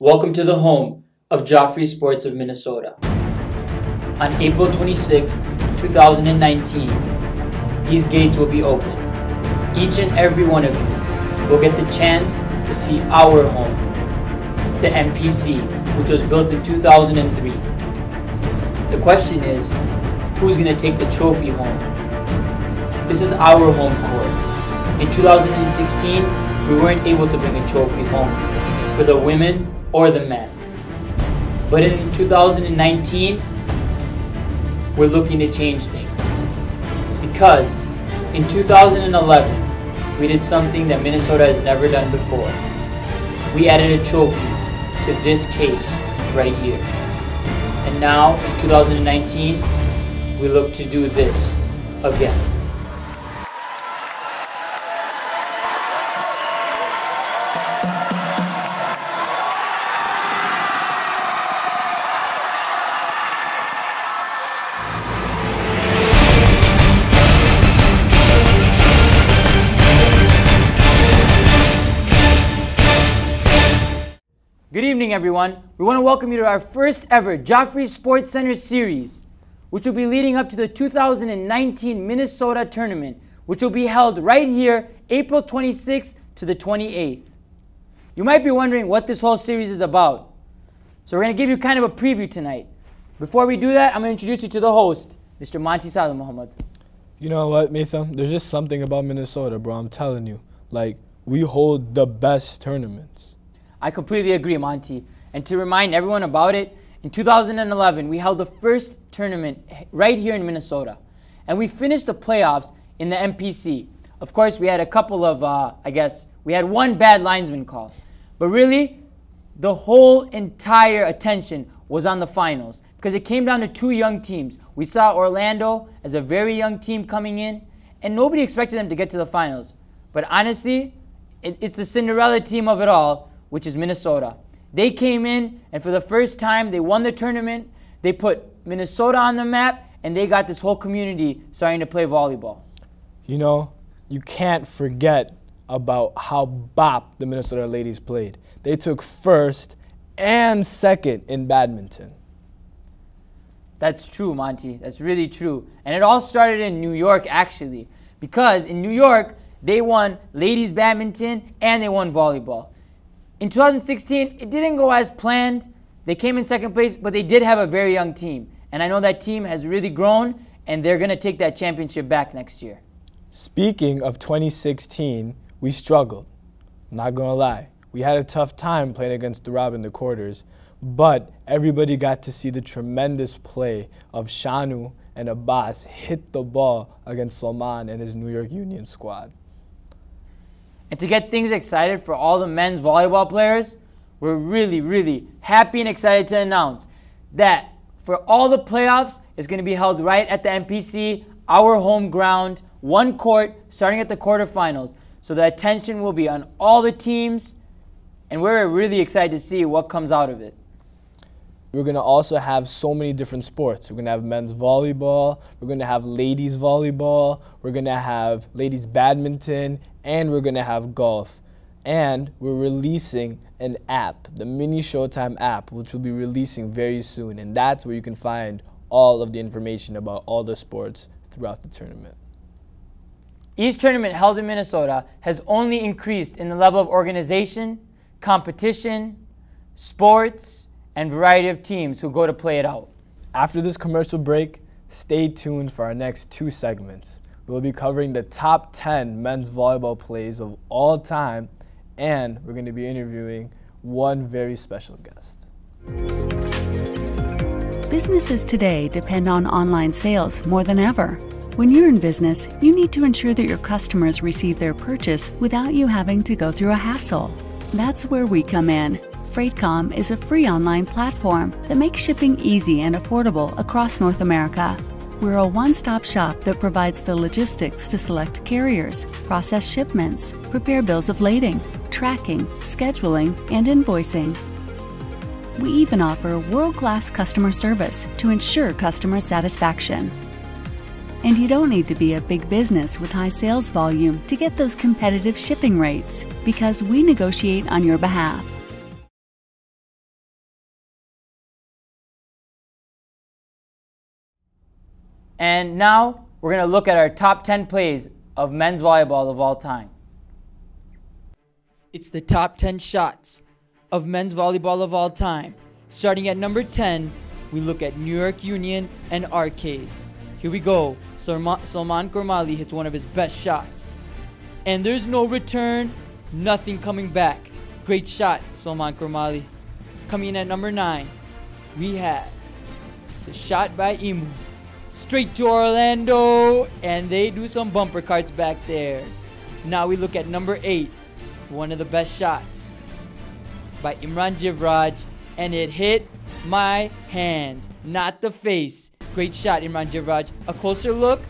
Welcome to the home of Jaffery Sports of Minnesota. On April 26, 2019, these gates will be open. Each and every one of you will get the chance to see our home, the MPC, which was built in 2003. The question is, who's going to take the trophy home? This is our home court. In 2016, we weren't able to bring a trophy home for the women or the men. But in 2019, we're looking to change things. Because in 2011, we did something that Minnesota has never done before. We added a trophy to this case right here. And now, in 2019, we look to do this again. Good evening, everyone. We want to welcome you to our first ever Jaffery Sports Center series, which will be leading up to the 2019 Minnesota tournament, which will be held right here, April 26th to the 28th. You might be wondering what this whole series is about. So we're going to give you kind of a preview tonight. Before we do that, I'm going to introduce you to the host, Mr. Monty Salim Muhammad. You know what, Matham? There's just something about Minnesota, bro. I'm telling you. Like, we hold the best tournaments. I completely agree, Monty. And to remind everyone about it, in 2011, we held the first tournament right here in Minnesota. And we finished the playoffs in the MPC. Of course, we had a couple of, we had one bad linesman call. But really, the whole entire attention was on the finals because it came down to two young teams. We saw Orlando as a very young team coming in, and nobody expected them to get to the finals. But honestly, it's the Cinderella team of it all, which is Minnesota. They came in, and for the first time, they won the tournament. They put Minnesota on the map, and they got this whole community starting to play volleyball. You know, you can't forget about how bop the Minnesota ladies played. They took first and second in badminton. That's true, Monty. That's really true. And it all started in New York, actually, because in New York, they won ladies badminton and they won volleyball. In 2016, it didn't go as planned. They came in second place, but they did have a very young team. And I know that team has really grown, and they're going to take that championship back next year. Speaking of 2016, we struggled. I'm not going to lie. We had a tough time playing against Durab in the quarters, but everybody got to see the tremendous play of Shanu and Abbas hit the ball against Salman and his New York Union squad. And to get things excited for all the men's volleyball players, we're really, really happy and excited to announce that for all the playoffs, it's going to be held right at the MPC, our home ground, one court, starting at the quarterfinals. So the attention will be on all the teams, and we're really excited to see what comes out of it. We're going to also have so many different sports. We're going to have men's volleyball, we're going to have ladies volleyball, we're going to have ladies badminton, and we're going to have golf. And we're releasing an app, the Mini Showtime app, which we'll be releasing very soon. And that's where you can find all of the information about all the sports throughout the tournament. Each tournament held in Minnesota has only increased in the level of organization, competition, sports, and variety of teams who go to play it out. After this commercial break, stay tuned for our next two segments. We'll be covering the top 10 men's volleyball plays of all time, and we're going to be interviewing one very special guest. Businesses today depend on online sales more than ever. When you're in business, you need to ensure that your customers receive their purchase without you having to go through a hassle. That's where we come in. FreightCom is a free online platform that makes shipping easy and affordable across North America. We're a one-stop shop that provides the logistics to select carriers, process shipments, prepare bills of lading, tracking, scheduling, and invoicing. We even offer world-class customer service to ensure customer satisfaction. And you don't need to be a big business with high sales volume to get those competitive shipping rates, because we negotiate on your behalf. And now we're going to look at our top 10 plays of men's volleyball of all time. It's the top 10 shots of men's volleyball of all time. Starting at number 10, we look at New York Union and RKs. Here we go. Salman Kormali hits one of his best shots. And there's no return, nothing coming back. Great shot, Salman Kormali. Coming in at number 9, we have the shot by Imu. Straight to Orlando, and they do some bumper carts back there. Now we look at number 8, one of the best shots by Imran Jivraj, and it hit my hands, not the face. Great shot, Imran Jivraj. A closer look,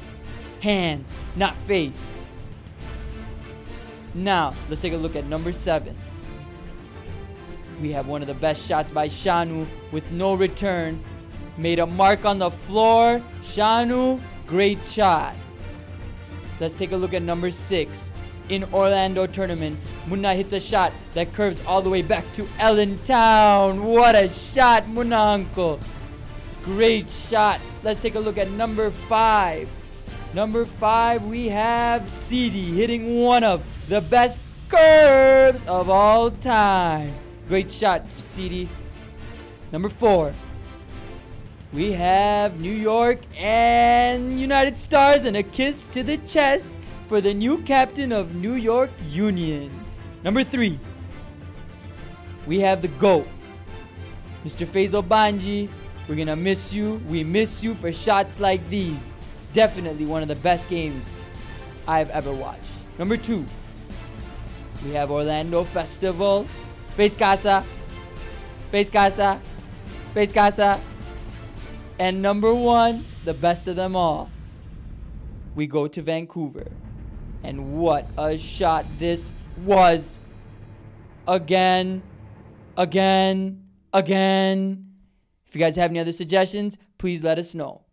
hands, not face. Now, let's take a look at number 7. We have one of the best shots by Shanu with no return. Made a mark on the floor. Shanu, great shot. Let's take a look at number 6. In Orlando tournament, Munna hits a shot that curves all the way back to Allentown. What a shot, Munna uncle. Great shot. Let's take a look at number 5. Number 5, we have Sidi hitting one of the best curves of all time. Great shot, Sidi. Number 4, we have New York and United Stars, and a kiss to the chest for the new captain of New York Union. Number 3, we have the GOAT, Mr. Faisal Banji. We're going to miss you. We miss you for shots like these. Definitely one of the best games I've ever watched. Number 2, we have Orlando Festival. Face casa, face casa, face casa. And number 1, the best of them all, we go to Vancouver. And what a shot this was. Again, again, again. If you guys have any other suggestions, please let us know.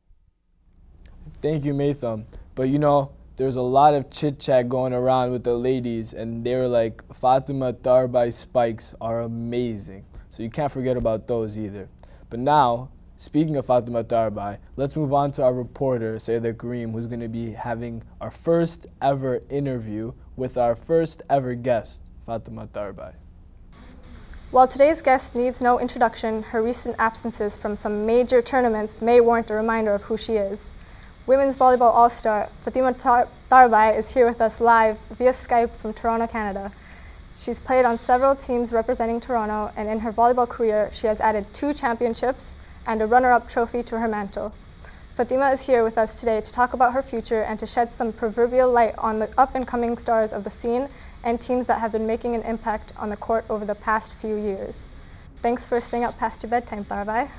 Thank you, Matham. But you know, there's a lot of chit-chat going around with the ladies, and they were like, Fatima Tarbai spikes are amazing. So you can't forget about those either. But now, speaking of Fatima Tarbai, let's move on to our reporter, Sayeda Kareem, who's going to be having our first ever interview with our first ever guest, Fatima Tarbai. While today's guest needs no introduction, her recent absences from some major tournaments may warrant a reminder of who she is. Women's Volleyball All-Star Fatima Tarbai is here with us live via Skype from Toronto, Canada. She's played on several teams representing Toronto, and in her volleyball career, she has added 2 championships and a runner-up trophy to her mantle. Fatima is here with us today to talk about her future and to shed some proverbial light on the up-and-coming stars of the scene and teams that have been making an impact on the court over the past few years. Thanks for staying up past your bedtime, Tarbai.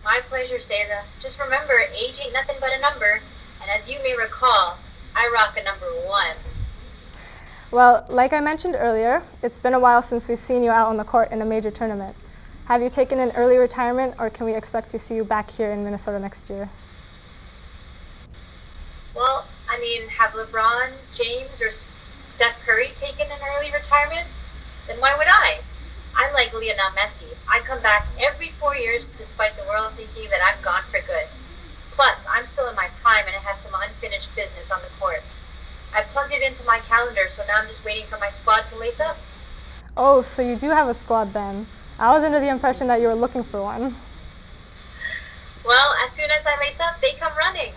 My pleasure, Sayeda. Just remember, age ain't nothing but a number, and as you may recall, I rock a number 1. Well, like I mentioned earlier, it's been a while since we've seen you out on the court in a major tournament. Have you taken an early retirement, or can we expect to see you back here in Minnesota next year? Well, I mean, have LeBron James or Steph Curry taken an early retirement? Then why would I? I'm like Lionel Messi. I come back every 4 years despite the world thinking that I'm gone for good. Plus, I'm still in my prime and I have some unfinished business on the court. I plugged it into my calendar, so now I'm just waiting for my squad to lace up. Oh, so you do have a squad then. I was under the impression that you were looking for one. Well, as soon as I lace up, they come running.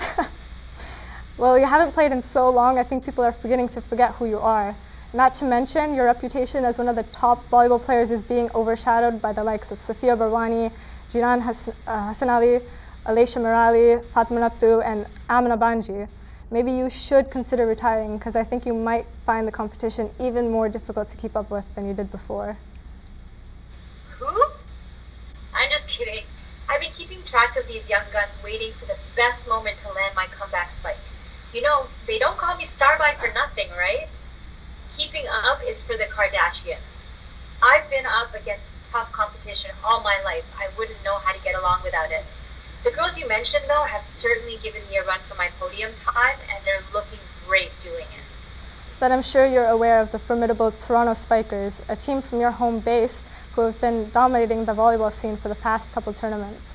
Well, you haven't played in so long, I think people are beginning to forget who you are. Not to mention, your reputation as one of the top volleyball players is being overshadowed by the likes of Safia Barwani, Jinan Hassan Ali, Alaisha Mirali, Fatima Nattu, and Amina Banji. Maybe you should consider retiring, because I think you might find the competition even more difficult to keep up with than you did before. Who? I'm just kidding. I've been keeping track of these young guns, waiting for the best moment to land my comeback spike. You know, they don't call me Starby for nothing, right? Keeping up is for the Kardashians. I've been up against tough competition all my life. I wouldn't know how to get along without it. The girls you mentioned, though, have certainly given me a run for my podium time, and they're looking great doing it. But I'm sure you're aware of the formidable Toronto Spikers, a team from your home base who have been dominating the volleyball scene for the past couple tournaments.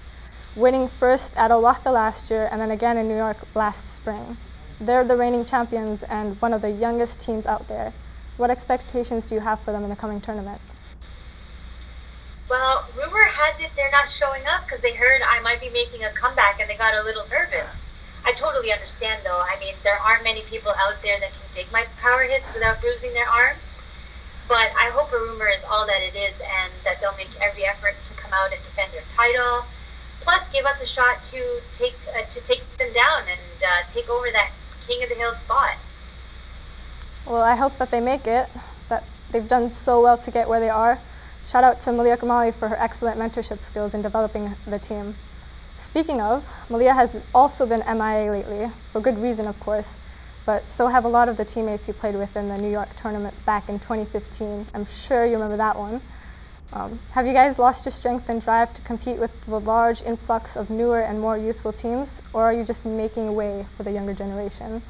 winning first at Al Wahda last year and then again in New York last spring. They're the reigning champions and one of the youngest teams out there. What expectations do you have for them in the coming tournament? Well, rumor has it they're not showing up because they heard I might be making a comeback and they got a little nervous. I totally understand though. I mean, there aren't many people out there that can take my power hits without bruising their arms. But I hope a rumor is all that it is and that they'll make every effort to come out and defend their title. Plus, give us a shot to take them down and take over that King of the Hill spot. Well, I hope that they make it, that they've done so well to get where they are. Shout out to Malia Kamali for her excellent mentorship skills in developing the team. Speaking of, Malia has also been MIA lately, for good reason of course, but so have a lot of the teammates you played with in the New York tournament back in 2015. I'm sure you remember that one. Have you guys lost your strength and drive to compete with the large influx of newer and more youthful teams, or are you just making way for the younger generation?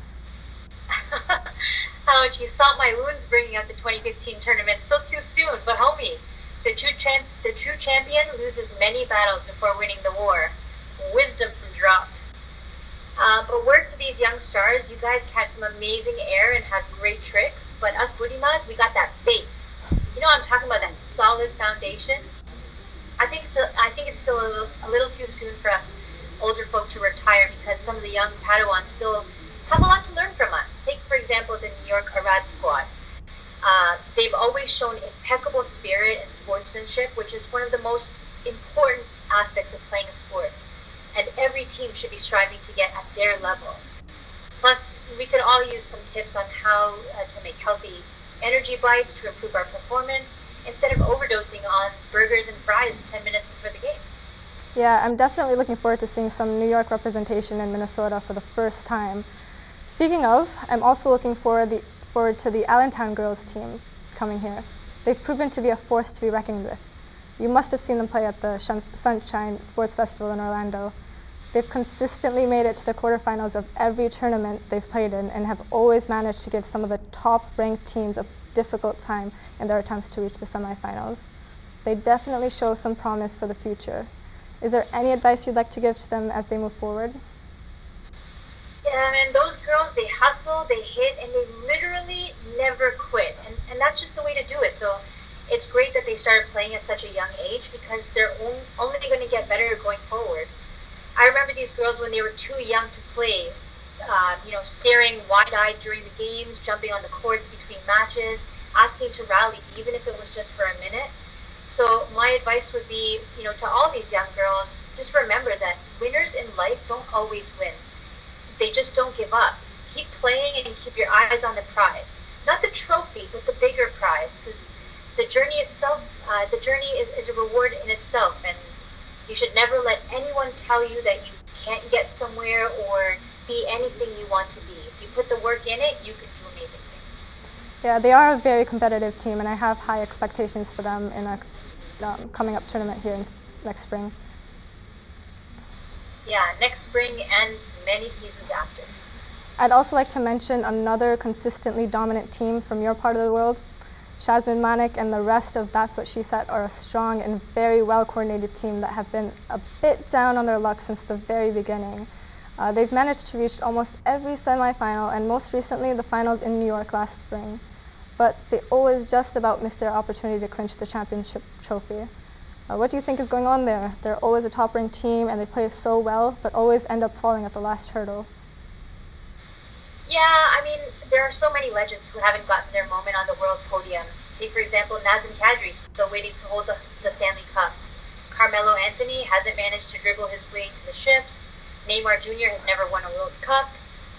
Ouch, you saw my wounds bringing up the 2015 tournament. Still too soon, but homie, the true champion loses many battles before winning the war. Wisdom from drop. But word to these young stars, you guys catch some amazing air and have great tricks, but us Budimas, we got that base. You know, I'm talking about that solid foundation. I think it's still a little too soon for us older folk to retire because some of the young Padawans still have a lot to learn from us. Take, for example, the New York Arad squad. They've always shown impeccable spirit and sportsmanship, which is one of the most important aspects of playing a sport. And every team should be striving to get at their level. Plus, we could all use some tips on how to make healthy energy bites to improve our performance instead of overdosing on burgers and fries 10 minutes before the game. Yeah, I'm definitely looking forward to seeing some New York representation in Minnesota for the first time. Speaking of, I'm also looking forward to the Allentown girls team coming here. They've proven to be a force to be reckoned with. You must have seen them play at the Sunshine Sports Festival in Orlando. They've consistently made it to the quarterfinals of every tournament they've played in and have always managed to give some of the top-ranked teams a difficult time in their attempts to reach the semifinals. They definitely show some promise for the future. Is there any advice you'd like to give to them as they move forward? Yeah, man, those girls, they hustle, they hit, and they literally never quit. And that's just the way to do it. So it's great that they started playing at such a young age because they're only going to get better going forward. I remember these girls when they were too young to play, staring wide-eyed during the games, jumping on the courts between matches, asking to rally, even if it was just for a minute. So my advice would be, to all these young girls, just remember that winners in life don't always win. They just don't give up. Keep playing and keep your eyes on the prize. Not the trophy, but the bigger prize, because the journey itself, is a reward in itself, and you should never let anyone tell you that you can't get somewhere or be anything you want to be. If you put the work in it, you can do amazing things. Yeah, they are a very competitive team, and I have high expectations for them in our coming up tournament here next spring. Yeah, next spring and many seasons after. I'd also like to mention another consistently dominant team from your part of the world. Shazmin Manik and the rest of That's What She Said are a strong and very well-coordinated team that have been a bit down on their luck since the very beginning. They've managed to reach almost every semifinal and most recently the finals in New York last spring. But they always just about miss their opportunity to clinch the championship trophy. What do you think is going on there? They're always a top-ranked team and they play so well, but always end up falling at the last hurdle. Yeah, I mean, there are so many legends who haven't gotten their moment on the world podium. Take, for example, Nazem Kadri, still waiting to hold the Stanley Cup. Carmelo Anthony hasn't managed to dribble his way to the ships. Neymar Jr. has never won a World Cup.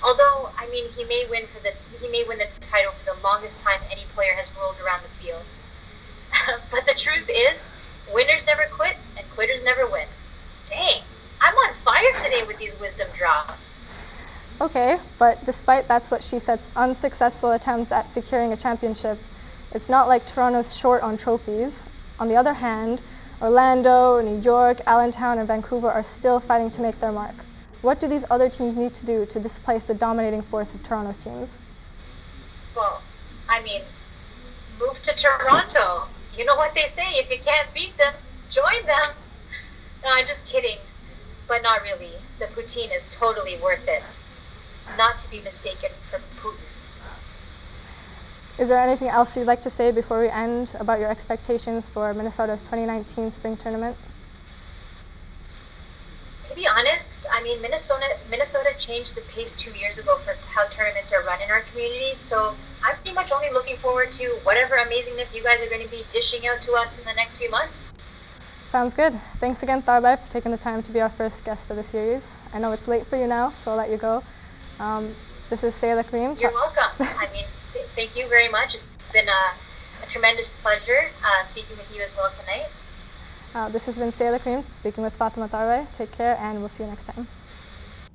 Although, I mean, he may win the title for the longest time any player has rolled around the field. But the truth is, winners never quit and quitters never win. Dang, I'm on fire today with these wisdom drops. Okay, but despite That's What She Said's unsuccessful attempts at securing a championship, it's not like Toronto's short on trophies. On the other hand, Orlando, New York, Allentown, and Vancouver are still fighting to make their mark. What do these other teams need to do to displace the dominating force of Toronto's teams? Well, I mean, move to Toronto. You know what they say, if you can't beat them, join them. No, I'm just kidding. but not really. The poutine is totally worth it. Not to be mistaken for Putin. Is there anything else you'd like to say before we end about your expectations for Minnesota's 2019 spring tournament? To be honest, I mean, Minnesota changed the pace 2 years ago for how tournaments are run in our community, so I'm pretty much only looking forward to whatever amazingness you guys are going to be dishing out to us in the next few months. Sounds good. Thanks again, Tharbai, for taking the time to be our first guest of the series. I know it's late for you now, so I'll let you go. This is Sayla Kareem. You're welcome. I mean, thank you very much. It's been a tremendous pleasure speaking with you as well tonight. This has been Sayla Kareem speaking with Fatima Tharbai. Take care, and we'll see you next time.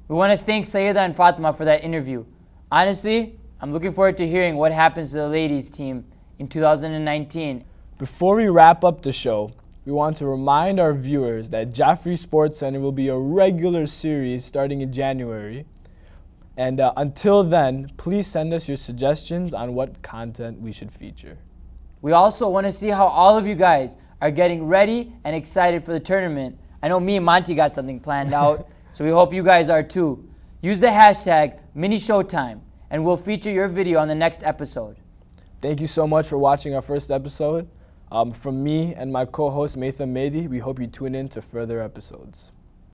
We want to thank Sayeda and Fatima for that interview. Honestly, I'm looking forward to hearing what happens to the ladies team in 2019. Before we wrap up the show, we want to remind our viewers that Jaffery Sports Center will be a regular series starting in January. And until then, please send us your suggestions on what content we should feature. We also want to see how all of you guys are getting ready and excited for the tournament. I know me and Monty got something planned out, so we hope you guys are too. Use the hashtag #MiniShowtime, and we'll feature your video on the next episode. Thank you so much for watching our first episode. From me and my co-host Maitha Mehdi, we hope you tune in to further episodes.